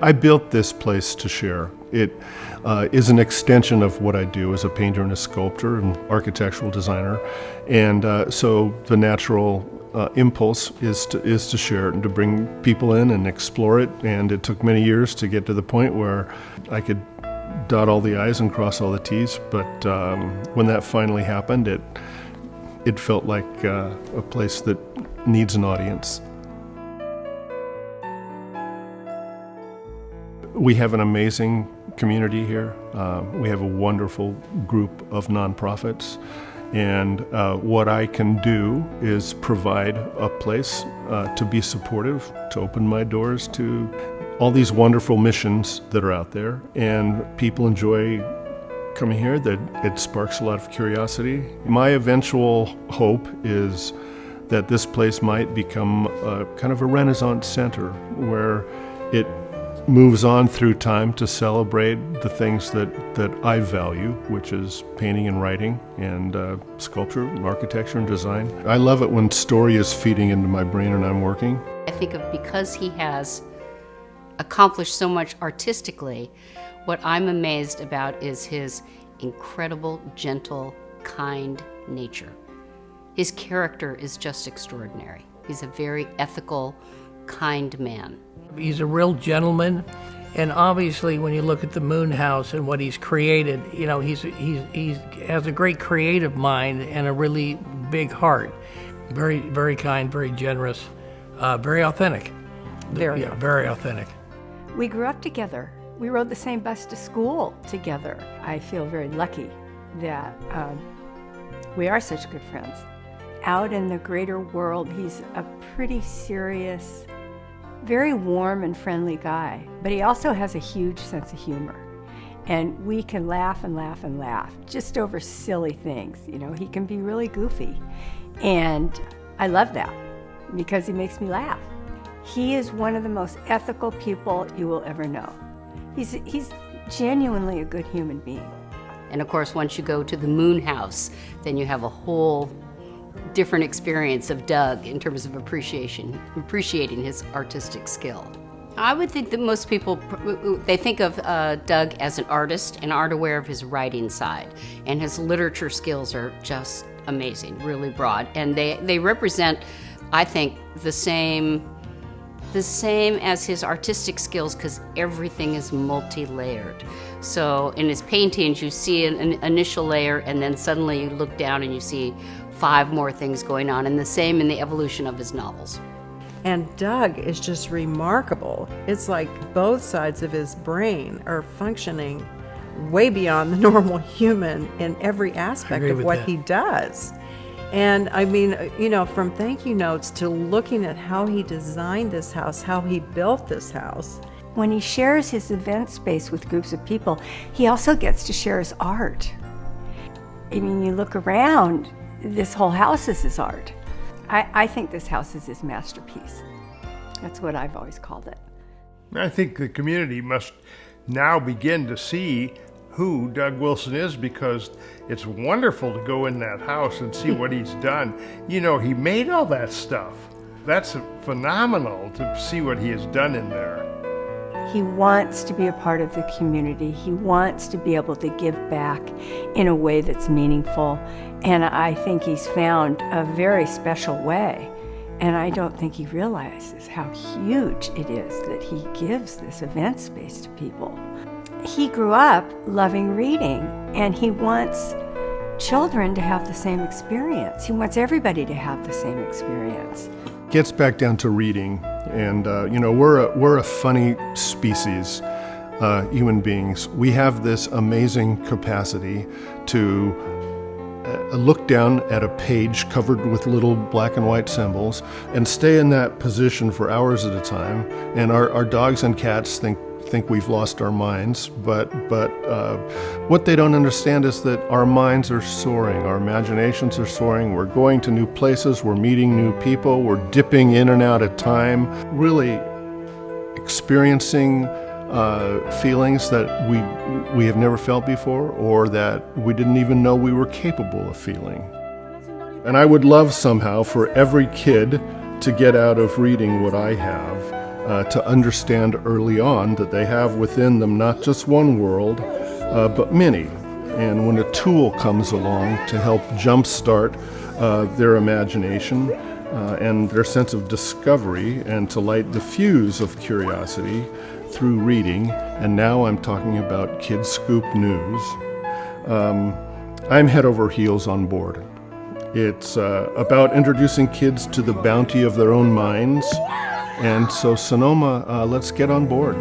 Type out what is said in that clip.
I built this place to share. It is an extension of what I do as a painter and a sculptor and architectural designer. And so the natural impulse is to share it and to bring people in and explore it. And it took many years to get to the point where I could dot all the I's and cross all the T's. But when that finally happened, it felt like a place that needs an audience. We have an amazing community here. We have a wonderful group of nonprofits. And what I can do is provide a place to be supportive, to open my doors to all these wonderful missions that are out there. And people enjoy coming here, that it sparks a lot of curiosity. My eventual hope is that this place might become a kind of a Renaissance center where it moves on through time to celebrate the things that I value, which is painting and writing and sculpture and architecture and design. I love it when story is feeding into my brain and I'm working. I think of because he has accomplished so much artistically, what I'm amazed about is his incredible, gentle, kind nature. His character is just extraordinary. He's a very ethical, kind man. He's a real gentleman, and obviously when you look at the Moon House and what he's created, you know, he has a great creative mind and a really big heart. Very, very kind, very generous, very authentic. Very authentic. We grew up together. We rode the same bus to school together. I feel very lucky that we are such good friends. Out in the greater world, he's a pretty serious, very warm and friendly guy, but he also has a huge sense of humor. And we can laugh and laugh and laugh just over silly things. You know, he can be really goofy. And I love that because he makes me laugh. He is one of the most ethical people you will ever know. He's genuinely a good human being. And of course, once you go to the Moon House, then you have a whole different experience of Doug in terms of appreciating his artistic skill. I would think that most people, they think of Doug as an artist and aren't aware of his writing side. And his literature skills are just amazing, really broad. And they represent, I think, the same as his artistic skills, because everything is multi-layered. So in his paintings, you see an initial layer, and then suddenly you look down and you see 5 more things going on, and the same in the evolution of his novels. And Doug is just remarkable. It's like both sides of his brain are functioning way beyond the normal human in every aspect of what he does. And I mean, you know, from thank you notes to looking at how he designed this house, how he built this house. When he shares his event space with groups of people, he also gets to share his art. I mean, you look around, this whole house is his art. I think this house is his masterpiece. That's what I've always called it. I think the community must now begin to see who Doug Wilson is, because it's wonderful to go in that house and see what he's done. You know, he made all that stuff. That's phenomenal to see what he has done in there. He wants to be a part of the community. He wants to be able to give back in a way that's meaningful. And I think he's found a very special way. And I don't think he realizes how huge it is that he gives this event space to people. He grew up loving reading, and he wants children to have the same experience. He wants everybody to have the same experience. Gets back down to reading, and you know, we're a funny species, human beings. We have this amazing capacity to look down at a page covered with little black and white symbols and stay in that position for hours at a time. And our dogs and cats think we've lost our minds, but what they don't understand is that our minds are soaring, our imaginations are soaring, we're going to new places, we're meeting new people, we're dipping in and out of time, really experiencing feelings that we have never felt before, or that we didn't even know we were capable of feeling. And I would love somehow for every kid to get out of reading what I have, to understand early on that they have within them not just one world, but many. And when a tool comes along to help jumpstart their imagination and their sense of discovery, and to light the fuse of curiosity through reading, and now I'm talking about Kids Scoop News, I'm head over heels on board. It's about introducing kids to the bounty of their own minds, and so Sonoma, let's get on board.